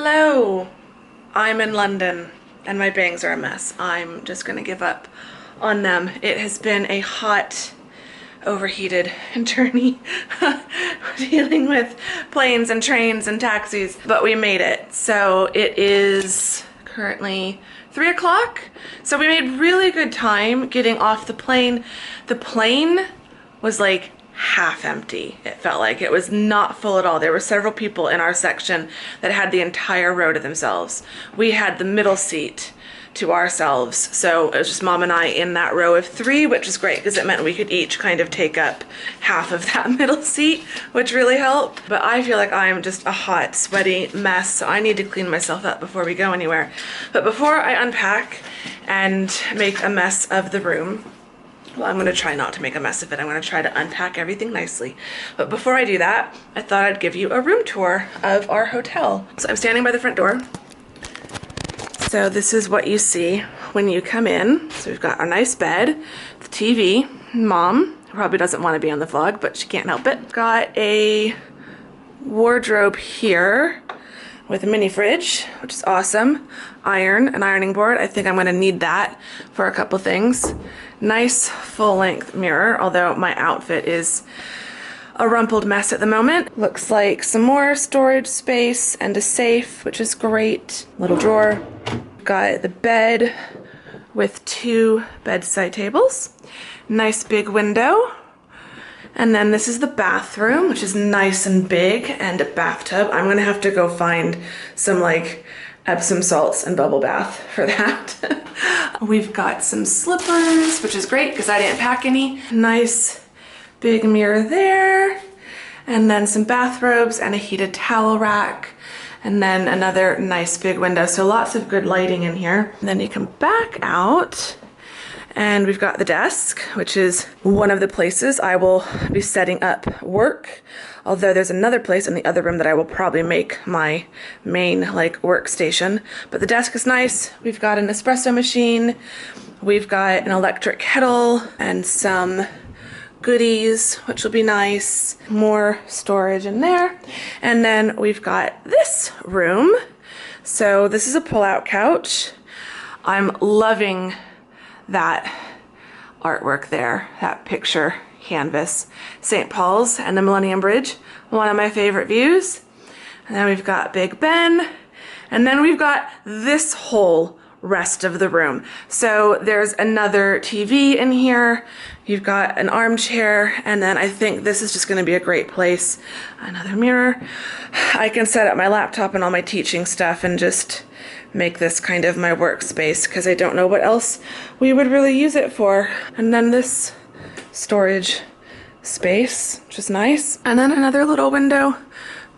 Hello, I'm in London and my bangs are a mess. I'm just gonna give up on them. It has been a hot, overheated journey dealing with planes and trains and taxis, but we made it. So it is currently 3 o'clock. So we made really good time getting off the plane. The plane was like half empty. It felt like it was not full at all. There were several people in our section that had the entire row to themselves. We had the middle seat to ourselves. So it was just mom and I in that row of 3, which is great because it meant we could each kind of take up half of that middle seat, which really helped. But I feel like I'm just a hot, sweaty mess, so I need to clean myself up before we go anywhere. But before I unpack and make a mess of the room, well, I'm gonna try not to make a mess of it. I'm gonna try to unpack everything nicely. But before I do that, I thought I'd give you a room tour of our hotel. So I'm standing by the front door. So this is what you see when you come in. So we've got our nice bed, the TV, mom probably doesn't want to be on the vlog, but she can't help it. Got a wardrobe here with a mini fridge, which is awesome. An ironing board. I think I'm gonna need that for a couple things. Nice full-length mirror, although my outfit is a rumpled mess at the moment. Looks like some more storage space and a safe, which is great. Little drawer. Got the bed with 2 bedside tables. Nice big window. And then this is the bathroom, which is nice and big, and a bathtub. I'm gonna have to go find some like Epsom salts and bubble bath for that. We've got some slippers, which is great because I didn't pack any. Nice big mirror there. And then some bathrobes and a heated towel rack. And then another nice big window. So lots of good lighting in here. And then you come back out and we've got the desk, which is one of the places I will be setting up work. Although there's another place in the other room that I will probably make my main like workstation. But the desk is nice. We've got an espresso machine. We've got an electric kettle and some goodies, which will be nice. More storage in there. And then we've got this room. So this is a pull-out couch. I'm loving that artwork there, that picture canvas. St. Paul's and the Millennium Bridge, one of my favorite views. And then we've got Big Ben. And then we've got this whole rest of the room. So there's another TV in here. You've got an armchair, and then I think this is just gonna be a great place. Another mirror. I can set up my laptop and all my teaching stuff and just make this kind of my workspace because I don't know what else we would really use it for. And then this storage space, which is nice. And then another little window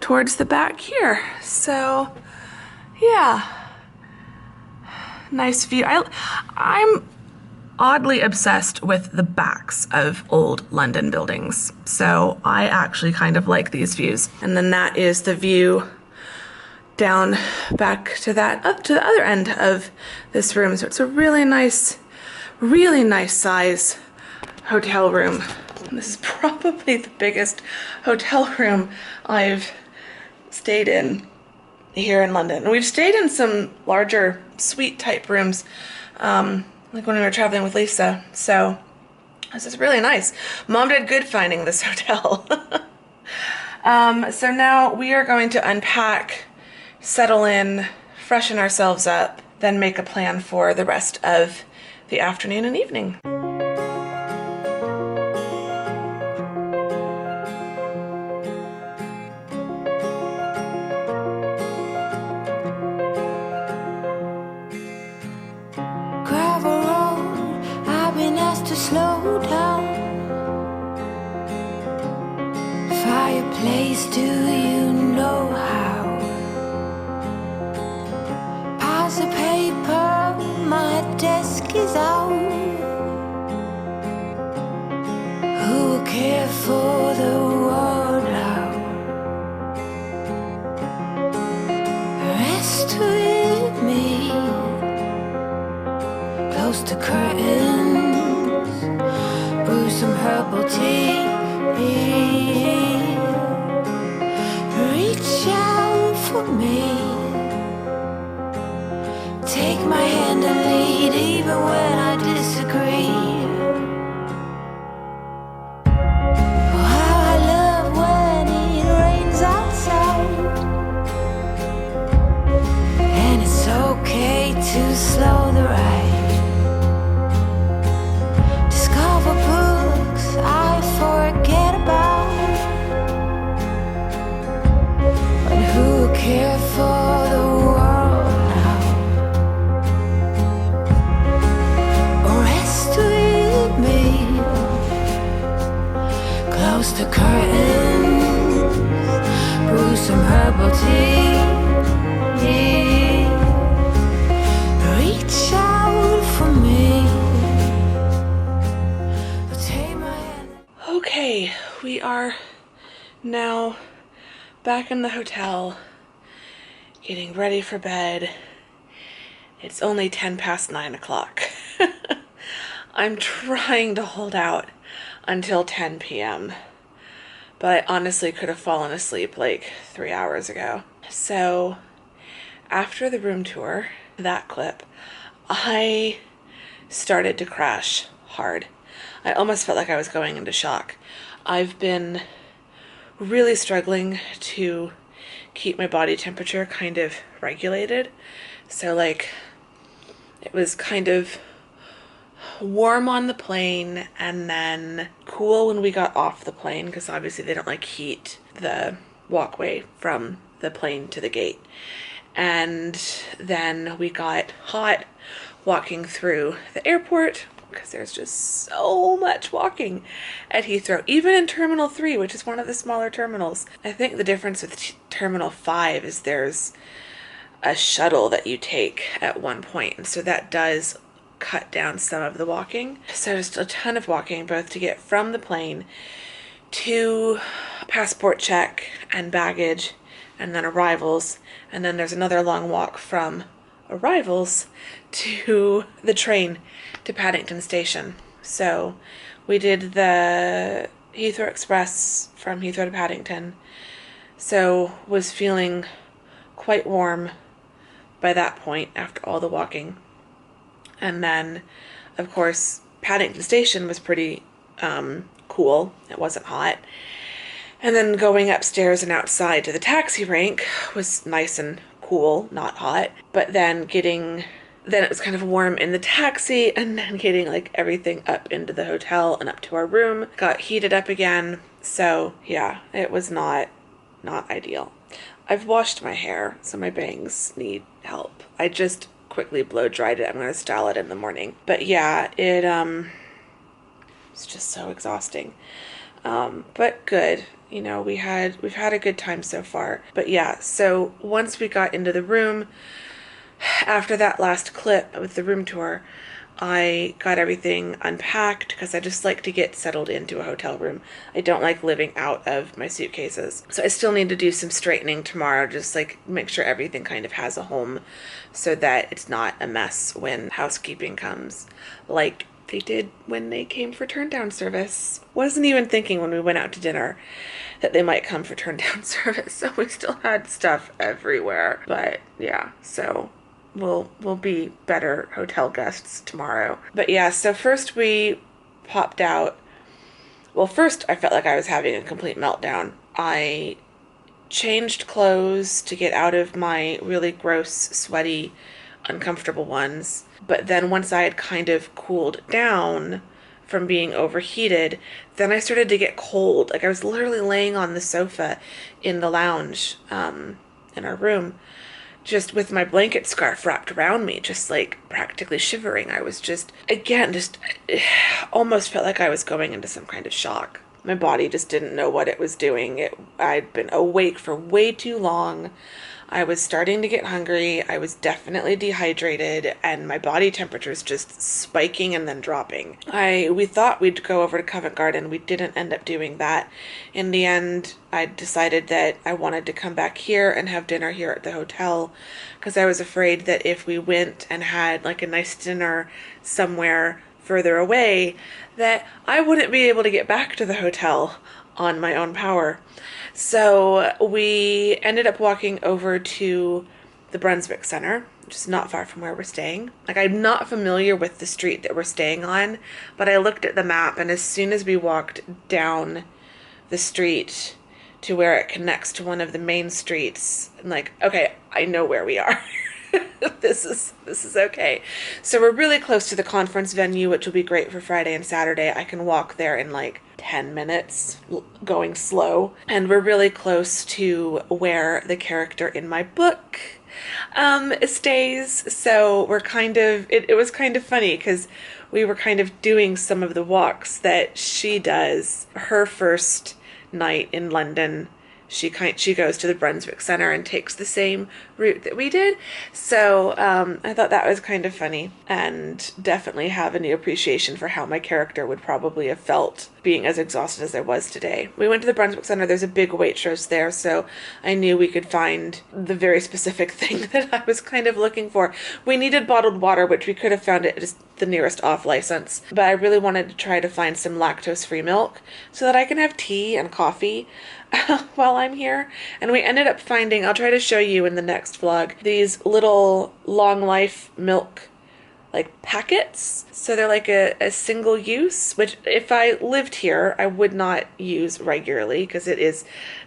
towards the back here. So yeah, nice view. I'm oddly obsessed with the backs of old London buildings. So I actually kind of like these views. And then that is the view down back to that, up to the other end of this room. So it's a really nice size hotel room. And this is probably the biggest hotel room I've stayed in here in London. And we've stayed in some larger suite type rooms, like when we were traveling with Lisa. So this is really nice. Mom did good finding this hotel. So now we are going to unpack, settle in, freshen ourselves up, then make a plan for the rest of the afternoon and evening. Gravel road, I've been asked to slow down. Fireplace, do you know how? Piles of paper, my desk is out. Who will care for the world out? Rest with me, close to curtains, brew some herbal tea. Reach out for me. close the curtains, brew some herbal tea, reach out for me. Take my hand. Okay, we are now back in the hotel, getting ready for bed. It's only 10 past 9 o'clock. I'm trying to hold out until 10 p.m. But I honestly could have fallen asleep like 3 hours ago. So after the room tour, that clip, I started to crash hard. I almost felt like I was going into shock. I've been really struggling to keep my body temperature kind of regulated. So like it was kind of warm on the plane and then cool when we got off the plane, because obviously they don't like heat the walkway from the plane to the gate. And then we got hot walking through the airport, because there's just so much walking at Heathrow, even in Terminal 3, which is one of the smaller terminals. I think the difference with Terminal 5 is there's a shuttle that you take at one point, and so that does cut down some of the walking. So just a ton of walking, both to get from the plane to passport check and baggage, and then arrivals, and then there's another long walk from arrivals to the train to Paddington Station. So we did the Heathrow Express from Heathrow to Paddington, so was feeling quite warm by that point after all the walking. And then, of course, Paddington Station was pretty cool. It wasn't hot. And then going upstairs and outside to the taxi rank was nice and cool, not hot. But then then it was kind of warm in the taxi, and then getting like everything up into the hotel and up to our room got heated up again. So yeah, it was not ideal. I've washed my hair, so my bangs need help. I just quickly blow dried it. I'm going to style it in the morning. But yeah, it's just so exhausting. But good. You know, we've had a good time so far. But yeah, so once we got into the room, after that last clip with the room tour, I got everything unpacked because I just like to get settled into a hotel room. I don't like living out of my suitcases. So I still need to do some straightening tomorrow, just like make sure everything kind of has a home so that it's not a mess when housekeeping comes, like they did when they came for turn down service. Wasn't even thinking when we went out to dinner that they might come for turn down service, so we still had stuff everywhere. But yeah, so we'll be better hotel guests tomorrow. But yeah, so first we popped out. Well, first I felt like I was having a complete meltdown. I changed clothes to get out of my really gross, sweaty, uncomfortable ones. But then once I had kind of cooled down from being overheated, then I started to get cold. Like I was literally laying on the sofa in the lounge in our room, just with my blanket scarf wrapped around me, just like practically shivering. I was just almost felt like I was going into some kind of shock. My body just didn't know what it was doing. I'd been awake for way too long. I was starting to get hungry. I was definitely dehydrated, and my body temperature's just spiking and then dropping. We thought we'd go over to Covent Garden. We didn't end up doing that. In the end, I decided that I wanted to come back here and have dinner here at the hotel, because I was afraid that if we went and had like a nice dinner somewhere further away, that I wouldn't be able to get back to the hotel on my own power. So we ended up walking over to the Brunswick Center, which is not far from where we're staying. Like, I'm not familiar with the street that we're staying on, but I looked at the map, and as soon as we walked down the street to where it connects to one of the main streets, I'm like, okay, I know where we are. This is okay. So we're really close to the conference venue, which will be great for Friday and Saturday. I can walk there in like 10 minutes going slow. And we're really close to where the character in my book stays. So we're kind of, it was kind of funny because we were kind of doing some of the walks that she does. Her first night in London, she goes to the Brunswick Center and takes the same route that we did. So I thought that was kind of funny, and definitely have a new appreciation for how my character would probably have felt being as exhausted as I was today. We went to the Brunswick Center. There's a big Waitrose there, so I knew we could find the very specific thing that I was kind of looking for. We needed bottled water, which we could have found at just the nearest off license, but I really wanted to try to find some lactose-free milk so that I can have tea and coffee while I'm here. And we ended up finding, I'll try to show you in the next vlog, these little long life milk like packets. So they're like a single use, which if I lived here, I would not use regularly because it is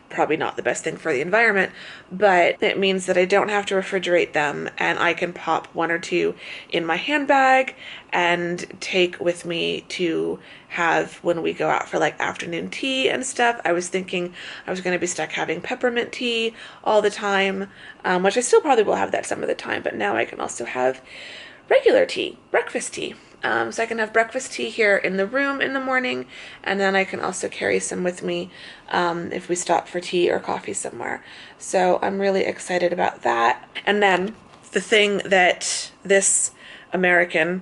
probably not the best thing for the environment, but it means that I don't have to refrigerate them, and I can pop one or two in my handbag and take with me to have when we go out for like afternoon tea and stuff. I was thinking I was going to be stuck having peppermint tea all the time, which I still probably will have that some of the time, but now I can also have regular tea, breakfast tea. So I can have breakfast tea here in the room in the morning, and then I can also carry some with me if we stop for tea or coffee somewhere. So I'm really excited about that. And then the thing that this American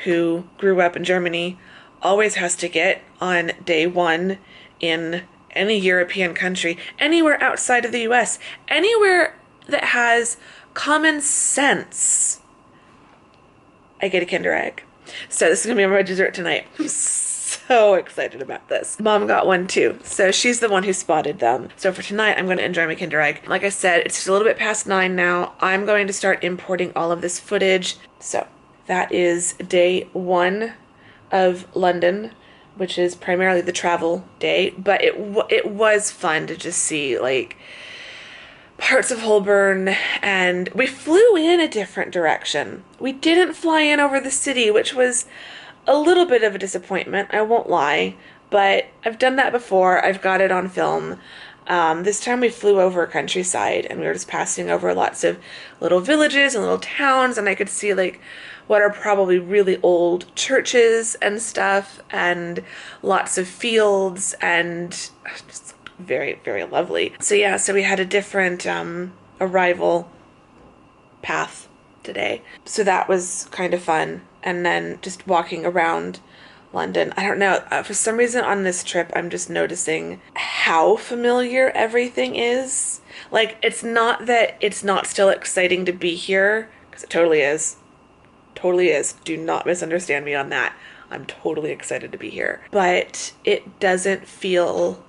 who grew up in Germany always has to get on day one in any European country, anywhere outside of the US, anywhere that has common sense, I get a Kinder Egg. So this is going to be my dessert tonight. I'm so excited about this. Mom got one too. So she's the one who spotted them. So for tonight, I'm going to enjoy my Kinder Egg. Like I said, it's just a little bit past 9 now. I'm going to start importing all of this footage. So that is day 1 of London, which is primarily the travel day. But it was fun to just see like parts of Holborn, and we flew in a different direction. We didn't fly in over the city, which was a little bit of a disappointment, I won't lie, but I've done that before. I've got it on film. This time we flew over countryside, and we were just passing over lots of little villages and little towns, and I could see like what are probably really old churches and stuff, and lots of fields, and just very, very lovely. So yeah, so we had a different arrival path today. So that was kind of fun. And then just walking around London. I don't know, for some reason on this trip, I'm just noticing how familiar everything is. Like, it's not that it's not still exciting to be here, because it totally is. Totally is. Do not misunderstand me on that. I'm totally excited to be here. But it doesn't feel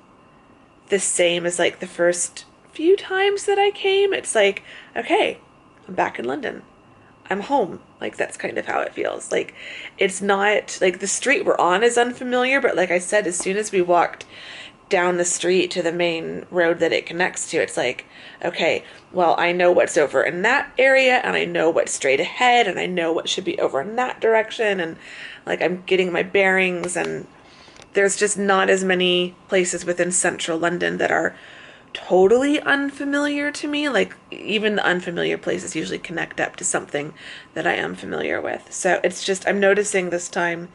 the same as like the first few times that I came. It's like, okay, I'm back in London. I'm home. Like, that's kind of how it feels. Like, it's not like the street we're on is unfamiliar, but like I said, as soon as we walked down the street to the main road that it connects to, it's like, okay, well, I know what's over in that area, and I know what's straight ahead, and I know what should be over in that direction, and like I'm getting my bearings, and there's just not as many places within central London that are totally unfamiliar to me. Like, even the unfamiliar places usually connect up to something that I am familiar with. So it's just, I'm noticing this time,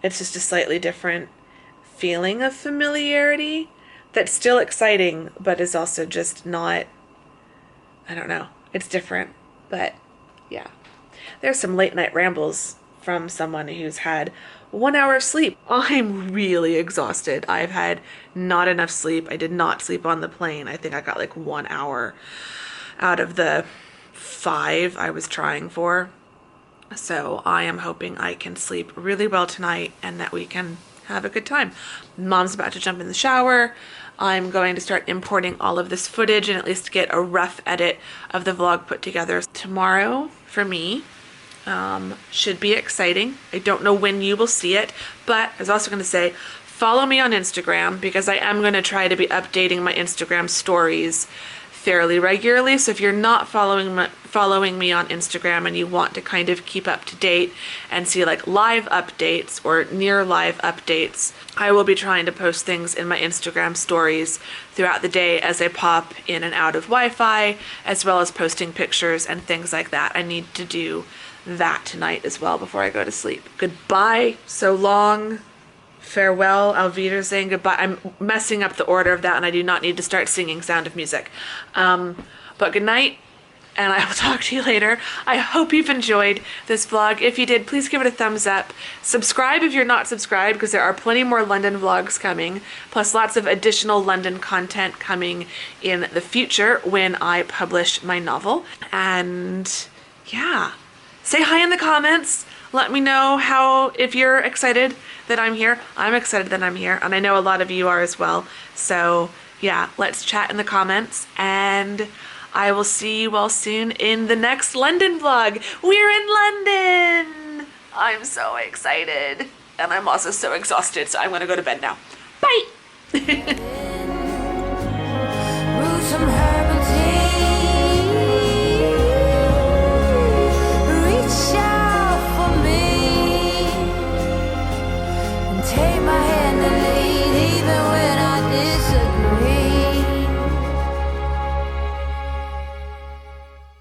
it's just a slightly different feeling of familiarity that's still exciting, but is also just not, I don't know, it's different. But yeah, there's some late night rambles from someone who's had 1 hour of sleep. I'm really exhausted. I've had not enough sleep. I did not sleep on the plane. I think I got like 1 hour out of the 5 I was trying for. So I am hoping I can sleep really well tonight and that we can have a good time. Mom's about to jump in the shower. I'm going to start importing all of this footage and at least get a rough edit of the vlog put together. Tomorrow, for me, should be exciting. I don't know when you will see it, but I was also going to say, follow me on Instagram, because I am going to try to be updating my Instagram stories fairly regularly. So if you're not following me on Instagram and you want to kind of keep up to date and see like live updates or near live updates, I will be trying to post things in my Instagram stories throughout the day as I pop in and out of Wi-Fi, as well as posting pictures and things like that. I need to do that tonight as well before I go to sleep. Goodbye, so long, farewell, auf Wiedersehen, goodbye. I'm messing up the order of that, and I do not need to start singing Sound of Music. But good night, and I will talk to you later. I hope you've enjoyed this vlog. If you did, please give it a thumbs up. Subscribe if you're not subscribed, because there are plenty more London vlogs coming, plus lots of additional London content coming in the future when I publish my novel. And yeah, say hi in the comments. Let me know if you're excited that I'm here. I'm excited that I'm here, and I know a lot of you are as well. So yeah, let's chat in the comments, and I will see you all soon in the next London vlog. We're in London! I'm so excited. And I'm also so exhausted, so I'm gonna go to bed now. Bye!